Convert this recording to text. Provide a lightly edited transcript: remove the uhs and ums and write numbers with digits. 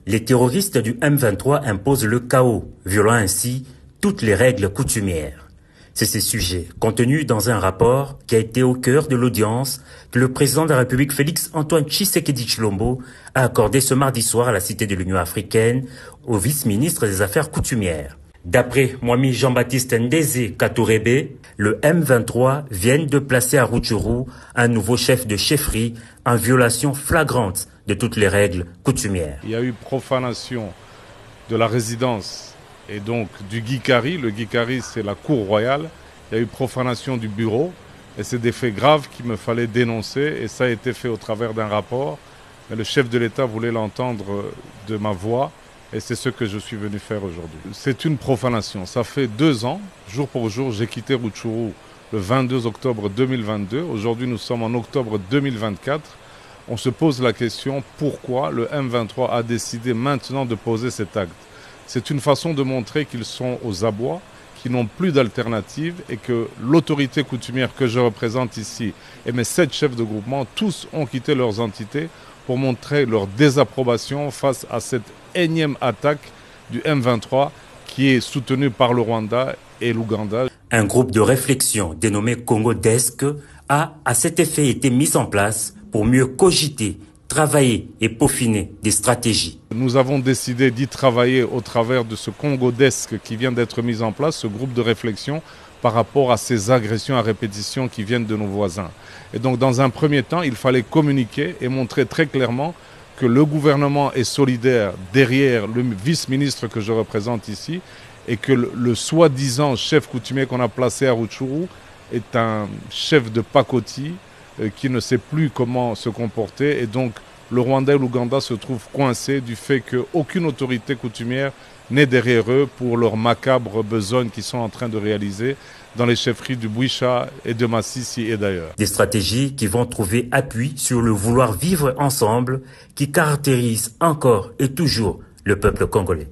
Les terroristes du M23 imposent le chaos, violant ainsi toutes les règles coutumières. C'est ces sujets contenus dans un rapport qui a été au cœur de l'audience que le président de la République Félix-Antoine Tshisekedi Tshilombo a accordé ce mardi soir à la Cité de l'Union africaine au vice-ministre des Affaires coutumières. D'après Mwami Jean-Baptiste Ndeze Katourebe, le M23 vient de placer à Rutshuru un nouveau chef de chefferie en violation flagrante de toutes les règles coutumières. Il y a eu profanation de la résidence et donc du Guikari. Le Guikari, c'est la cour royale. Il y a eu profanation du bureau et c'est des faits graves qu'il me fallait dénoncer et ça a été fait au travers d'un rapport. Mais le chef de l'État voulait l'entendre de ma voix. Et c'est ce que je suis venu faire aujourd'hui. C'est une profanation. Ça fait 2 ans, jour pour jour, j'ai quitté Rutshuru le 22 octobre 2022. Aujourd'hui, nous sommes en octobre 2024. On se pose la question pourquoi le M23 a décidé maintenant de poser cet acte. C'est une façon de montrer qu'ils sont aux abois, qu'ils n'ont plus d'alternative et que l'autorité coutumière que je représente ici et mes 7 chefs de groupement, tous ont quitté leurs entités pour montrer leur désapprobation face à cette énième attaque du M23 qui est soutenue par le Rwanda et l'Ouganda. Un groupe de réflexion dénommé Congo Desk a à cet effet été mis en place pour mieux cogiter, travailler et peaufiner des stratégies. Nous avons décidé d'y travailler au travers de ce Congo Desk qui vient d'être mis en place, ce groupe de réflexion par rapport à ces agressions à répétition qui viennent de nos voisins. Et donc dans un premier temps, il fallait communiquer et montrer très clairement que le gouvernement est solidaire derrière le vice-ministre que je représente ici et que le soi-disant chef coutumier qu'on a placé à Rutshuru est un chef de pacotille qui ne sait plus comment se comporter. Et donc le Rwanda et l'Ouganda se trouvent coincés du fait qu'aucune autorité coutumière n'est derrière eux pour leurs macabres besognes qu'ils sont en train de réaliser dans les chefferies du Bouicha et de Massissi et d'ailleurs. Des stratégies qui vont trouver appui sur le vouloir vivre ensemble qui caractérise encore et toujours le peuple congolais.